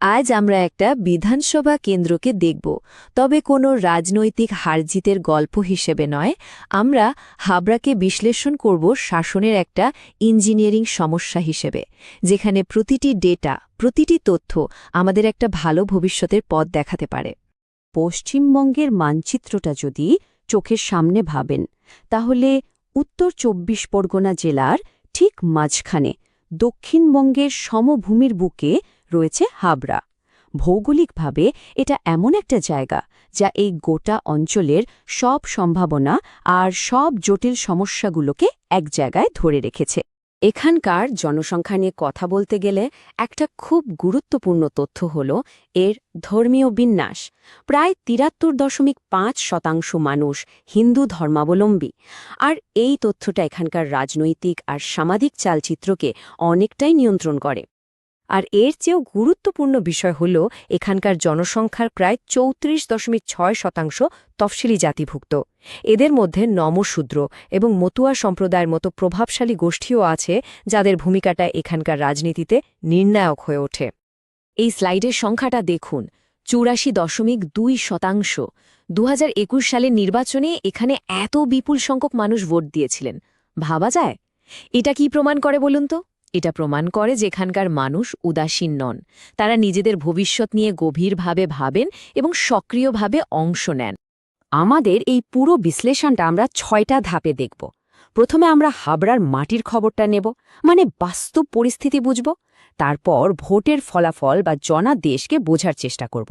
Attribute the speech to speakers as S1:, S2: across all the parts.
S1: আজ আমরা একটা বিধানসভা কেন্দ্রকে দেখব, তবে কোনো রাজনৈতিক হারজিতের গল্প হিসেবে নয়। আমরা হাবড়াকে বিশ্লেষণ করব শাসনের একটা ইঞ্জিনিয়ারিং সমস্যা হিসেবে, যেখানে প্রতিটি ডেটা, প্রতিটি তথ্য আমাদের একটা ভালো ভবিষ্যতের পথ দেখাতে পারে।
S2: পশ্চিমবঙ্গের মানচিত্রটা যদি চোখের সামনে ভাবেন, তাহলে উত্তর ২৪ পরগনা জেলার ঠিক মাঝখানে দক্ষিণবঙ্গের সমভূমির বুকে রয়েছে হাবড়া। ভৌগোলিকভাবে এটা এমন একটা জায়গা যা এই গোটা অঞ্চলের সব সম্ভাবনা আর সব জটিল সমস্যাগুলোকে এক জায়গায় ধরে রেখেছে। এখানকার জনসংখ্যা নিয়ে কথা বলতে গেলে একটা খুব গুরুত্বপূর্ণ তথ্য হল এর ধর্মীয় বিন্যাস। প্রায় ৭৩.৫% মানুষ হিন্দু ধর্মাবলম্বী, আর এই তথ্যটা এখানকার রাজনৈতিক আর সামাজিক চালচিত্রকে অনেকটাই নিয়ন্ত্রণ করে। আর এর চেয়েও গুরুত্বপূর্ণ বিষয় হল এখানকার জনসংখ্যার প্রায় ৩৪.৬% তফসিলি জাতিভুক্ত। এদের মধ্যে নমশূদ্র এবং মতুয়া সম্প্রদায়ের মতো প্রভাবশালী গোষ্ঠীও আছে, যাদের ভূমিকাটা এখানকার রাজনীতিতে নির্ণায়ক হয়ে ওঠে। এই স্লাইডের সংখ্যাটা দেখুন, ৮৪.২%। ২০২১ সালের নির্বাচনে এখানে এত বিপুল সংখ্যক মানুষ ভোট দিয়েছিলেন, ভাবা যায়? এটা কি প্রমাণ করে বলুন তো? এটা প্রমাণ করে যে এখানকার মানুষ উদাসীন নন। তারা নিজেদের ভবিষ্যৎ নিয়ে গভীরভাবে ভাবেন এবং সক্রিয়ভাবে অংশ নেন। আমাদের এই পুরো বিশ্লেষণটা আমরা ৬টা ধাপে দেখব। প্রথমে আমরা হাবড়ার মাটির খবরটা নেব, মানে বাস্তব পরিস্থিতি বুঝব। তারপর ভোটের ফলাফল বা জনাদেশকে বোঝার চেষ্টা করব।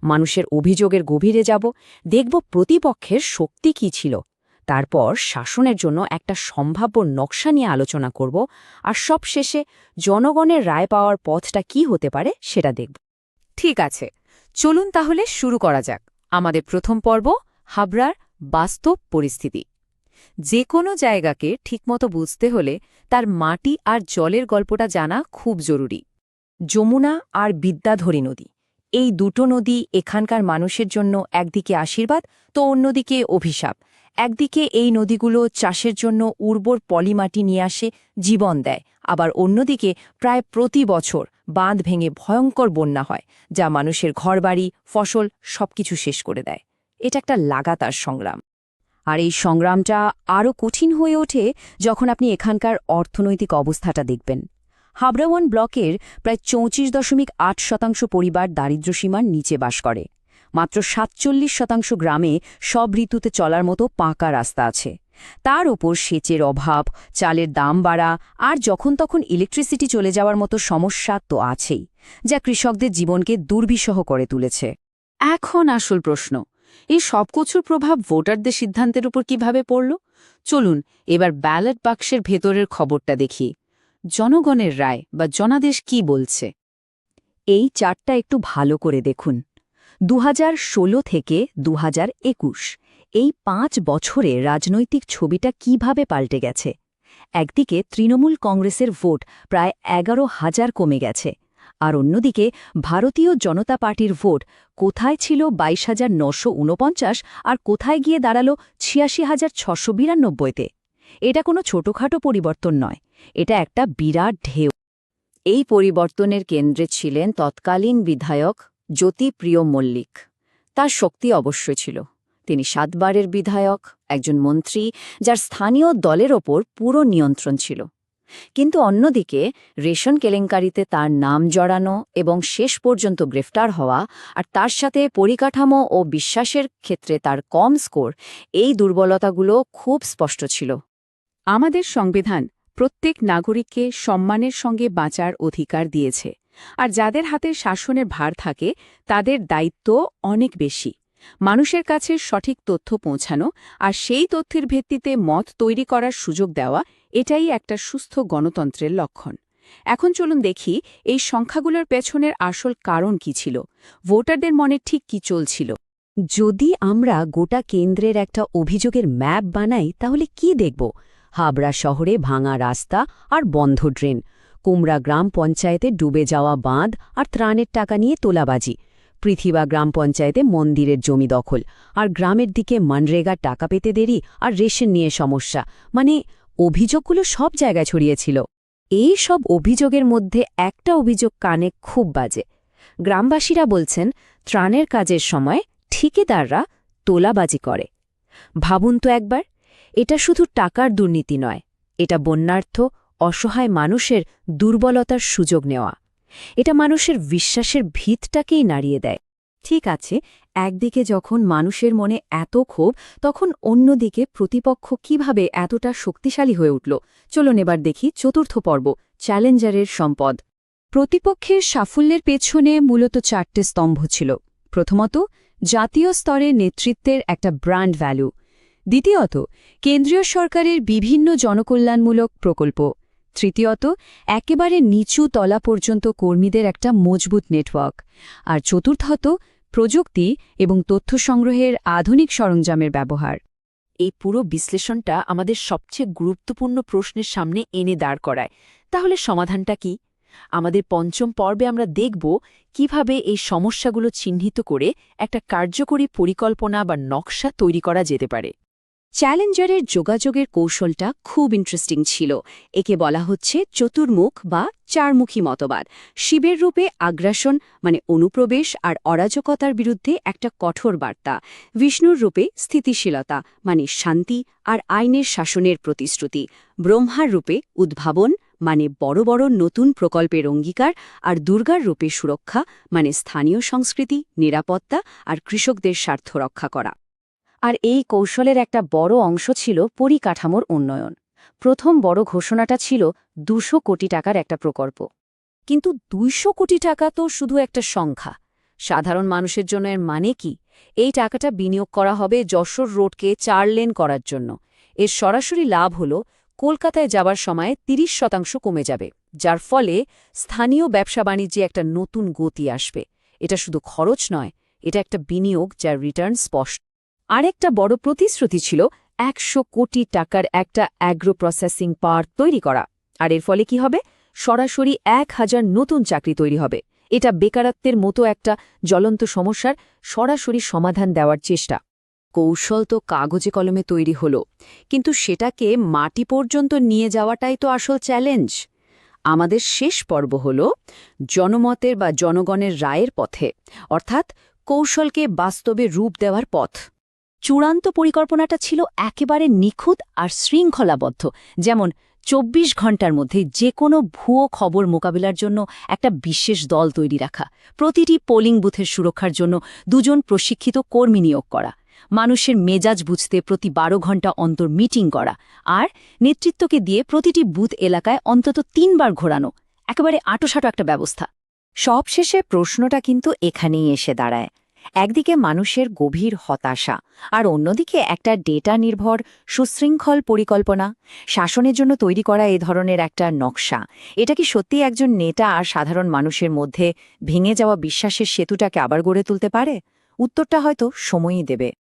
S2: মানুষের অভিযোগের গভীরে যাব, দেখব প্রতিপক্ষের শক্তি কী ছিল। তারপর শাসনের জন্য একটা সম্ভাব্য নকশা নিয়ে আলোচনা করব, আর সবশেষে জনগণের রায় পাওয়ার পথটা কি হতে পারে সেটা দেখব। ঠিক আছে, চলুন তাহলে শুরু করা যাক। আমাদের প্রথম পর্ব, হাবড়ার বাস্তব পরিস্থিতি। যে কোনো জায়গাকে ঠিকমতো বুঝতে হলে তার মাটি আর জলের গল্পটা জানা খুব জরুরি। যমুনা আর বিদ্যাধরী নদী, এই দুটো নদী এখানকার মানুষের জন্য একদিকে আশীর্বাদ তো অন্যদিকে অভিশাপ। একদিকে এই নদীগুলো চাষের জন্য উর্বর পলিমাটি নিয়ে আসে, জীবন দেয়, আবার অন্যদিকে প্রায় প্রতি বছর বাঁধ ভেঙে ভয়ঙ্কর বন্যা হয়, যা মানুষের ঘরবাড়ি, ফসল সবকিছু শেষ করে দেয়। এটা একটা লাগাতার সংগ্রাম। আর এই সংগ্রামটা আরও কঠিন হয়ে ওঠে যখন আপনি এখানকার অর্থনৈতিক অবস্থাটা দেখবেন। হাবড়া ১ ব্লকের প্রায় ৩৪.৮% পরিবার দারিদ্র্যসীমার নিচে বাস করে। মাত্র ৪৭% গ্রামে সব ঋতুতে চলার মতো পাকা রাস্তা আছে। তার ওপর সেচের অভাব, চালের দাম বাড়া, আর যখন তখন ইলেকট্রিসিটি চলে যাওয়ার মতো সমস্যা তো আছেই, যা কৃষকদের জীবনকে দুর্বিষহ করে তুলেছে। এখন আসল প্রশ্ন, এই সবকিছুর প্রভাব ভোটারদের সিদ্ধান্তের উপর কিভাবে পড়ল? চলুন এবার ব্যালট বাক্সের ভেতরের খবরটা দেখি। জনগণের রায় বা জনাদেশ কি বলছে? এই চার্টটা একটু ভালো করে দেখুন। ২০১৬ থেকে ২০২১, এই ৫ বছরে রাজনৈতিক ছবিটা কিভাবে পাল্টে গেছে। একদিকে তৃণমূল কংগ্রেসের ভোট প্রায় ১১,০০০ কমে গেছে, আর অন্যদিকে ভারতীয় জনতা পার্টির ভোট কোথায় ছিল ২২,৯৪৯ আর কোথায় গিয়ে দাঁড়াল ৮৬,৬৯২তে। এটা কোনো ছোটখাটো পরিবর্তন নয়, এটা একটা বিরাট ঢেউ। এই পরিবর্তনের কেন্দ্রে ছিলেন তৎকালীন বিধায়ক জ্যোতিপ্রিয় মল্লিক। তার শক্তি অবশ্যই ছিল, তিনি ৭ বারের বিধায়ক, একজন মন্ত্রী যার স্থানীয় দলের ওপর পুরো নিয়ন্ত্রণ ছিল। কিন্তু অন্যদিকে রেশন কেলেঙ্কারিতে তার নাম জড়ানো এবং শেষ পর্যন্ত গ্রেফতার হওয়া, আর তার সাথে পরিকাঠামো ও বিশ্বাসের ক্ষেত্রে তার কম স্কোর, এই দুর্বলতাগুলো খুব স্পষ্ট ছিল। আমাদের সংবিধান প্রত্যেক নাগরিককে সম্মানের সঙ্গে বাঁচার অধিকার দিয়েছে, আর যাদের হাতে শাসনের ভার থাকে তাদের দায়িত্ব অনেক বেশি। মানুষের কাছে সঠিক তথ্য পৌঁছানো আর সেই তথ্যের ভিত্তিতে মত তৈরি করার সুযোগ দেওয়া, এটাই একটা সুস্থ গণতন্ত্রের লক্ষণ। এখন চলুন দেখি এই সংখ্যাগুলোর পেছনের আসল কারণ কি ছিল, ভোটারদের মনে ঠিক কি চলছিল। যদি আমরা গোটা কেন্দ্রের একটা অভিযোগের ম্যাপ বানাই, তাহলে কি দেখব? হাবড়া শহরে ভাঙা রাস্তা আর বন্ধ ড্রেন, কুমড়া গ্রাম পঞ্চায়েতে ডুবে যাওয়া বাঁধ আর ত্রাণের টাকা নিয়ে তোলাবাজি, পৃথিবা গ্রাম পঞ্চায়েতে মন্দিরের জমি দখল, আর গ্রামের দিকে মনরেগার টাকা পেতে দেরি আর রেশন নিয়ে সমস্যা। মানে অভিযোগগুলো সব জায়গায় ছড়িয়েছিল। এই সব অভিযোগের মধ্যে একটা অভিযোগ কানে খুব বাজে।
S1: গ্রামবাসীরা বলছেন ত্রাণের কাজের সময় ঠিকাদাররা তোলাবাজি করে। ভাবুন তো একবার, এটা শুধু টাকার দুর্নীতি নয়, এটা বন্যার্থ অসহায় মানুষের দুর্বলতার সুযোগ নেওয়া। এটা মানুষের বিশ্বাসের ভিতটাকেই নাড়িয়ে দেয়। ঠিক আছে, একদিকে যখন মানুষের মনে এত ক্ষোভ, তখন অন্যদিকে প্রতিপক্ষ কিভাবে এতটা শক্তিশালী হয়ে উঠল। চলুন এবার দেখি চতুর্থ পর্ব, চ্যালেঞ্জারের সম্পদ। প্রতিপক্ষের সাফল্যের পেছনে মূলত 4টে স্তম্ভ ছিল। প্রথমত, জাতীয় স্তরের নেতৃত্বের একটা ব্র্যান্ড ভ্যালু। দ্বিতীয়ত, কেন্দ্রীয় সরকারের বিভিন্ন জনকল্যাণমূলক প্রকল্প। তৃতীয়ত, একেবারে নিচু তলা পর্যন্ত কর্মীদের একটা মজবুত নেটওয়ার্ক। আর চতুর্থত, প্রযুক্তি এবং তথ্য সংগ্রহের আধুনিক সরঞ্জামের ব্যবহার।
S2: এই পুরো বিশ্লেষণটা আমাদের সবচেয়ে গুরুত্বপূর্ণ প্রশ্নের সামনে এনে দাঁড় করায়। তাহলে সমাধানটা কি? আমাদের পঞ্চম পর্বে আমরা দেখব কিভাবে এই সমস্যাগুলো চিহ্নিত করে একটা কার্যকরী পরিকল্পনা বা নকশা তৈরি করা যেতে পারে।
S1: চ্যালেঞ্জারের যোগাযোগের কৌশলটা খুব ইন্টারেস্টিং ছিল। একে বলা হচ্ছে চতুর্মুখ বা চারমুখী মতবাদ। শিবের রূপে আগ্রাসন মানে অনুপ্রবেশ আর অরাজকতার বিরুদ্ধে একটা কঠোর বার্তা। বিষ্ণুর রূপে স্থিতিশীলতা মানে শান্তি আর আইনের শাসনের প্রতিশ্রুতি। ব্রহ্মার রূপে উদ্ভাবন মানে বড় বড় নতুন প্রকল্পের অঙ্গীকার। আর দুর্গার রূপে সুরক্ষা মানে স্থানীয় সংস্কৃতি, নিরাপত্তা আর কৃষকদের স্বার্থ রক্ষা করা। আর এই কৌশলের একটা বড় অংশ ছিল পরিকাঠামোর উন্নয়ন। প্রথম বড় ঘোষণাটা ছিল 200 কোটি টাকার একটা প্রকল্প। কিন্তু 200 কোটি টাকা তো শুধু একটা সংখ্যা। সাধারণ মানুষের জন্য এর মানে কি? এই টাকাটা বিনিয়োগ করা হবে যশোর রোডকে 4 লেন করার জন্য। এর সরাসরি লাভ হল কলকাতায় যাবার সময় 30% কমে যাবে, যার ফলে স্থানীয় ব্যবসা বাণিজ্যে একটা নতুন গতি আসবে। এটা শুধু খরচ নয়, এটা একটা বিনিয়োগ যার রিটার্ন স্পষ্ট। আরেকটা বড় প্রতিশ্রুতি ছিল 100 কোটি টাকার একটা অ্যাগ্রো প্রসেসিং পার্ক তৈরি করা। আর এর ফলে কি হবে? সরাসরি 1000 নতুন চাকরি তৈরি হবে। এটা বেকারত্বের মতো একটা জ্বলন্ত সমস্যার সরাসরি সমাধান দেওয়ার চেষ্টা। কৌশল তো কাগজে কলমে তৈরি হলো, কিন্তু সেটাকে মাটি পর্যন্ত নিয়ে যাওয়াটাই তো আসল চ্যালেঞ্জ। আমাদের শেষ পর্ব হল জনমতের বা জনগণের রায়ের পথে, অর্থাৎ কৌশলকে বাস্তবে রূপ দেওয়ার পথ। চূড়ান্ত পরিকল্পনাটা ছিল একেবারে নিখুঁত আর শৃঙ্খলাবদ্ধ, যেমন 24 ঘণ্টার মধ্যে যে কোনো ভুয়ো খবর মোকাবিলার জন্য একটা বিশেষ দল তৈরি রাখা, প্রতিটি পোলিং বুথের সুরক্ষার জন্য 2 জন প্রশিক্ষিত কর্মী নিয়োগ করা, মানুষের মেজাজ বুঝতে প্রতি 12 ঘণ্টা অন্তর মিটিং করা, আর নেতৃত্বকে দিয়ে প্রতিটি বুথ এলাকায় অন্তত 3 বার ঘোরানো। একেবারে আঁটোসাঁটো একটা ব্যবস্থা। সবশেষে প্রশ্নটা কিন্তু এখানেই এসে দাঁড়ায়। একদিকে মানুষের গভীর হতাশা, আর অন্যদিকে একটা ডেটা নির্ভর সুশৃঙ্খল পরিকল্পনা। শাসনের জন্য তৈরি করা এ ধরনের একটা নকশা, এটা কি সত্যিই একজন নেতা আর সাধারণ মানুষের মধ্যে ভেঙে যাওয়া বিশ্বাসের সেতুটাকে আবার গড়ে তুলতে পারে? উত্তরটা হয়তো সময়ই দেবে।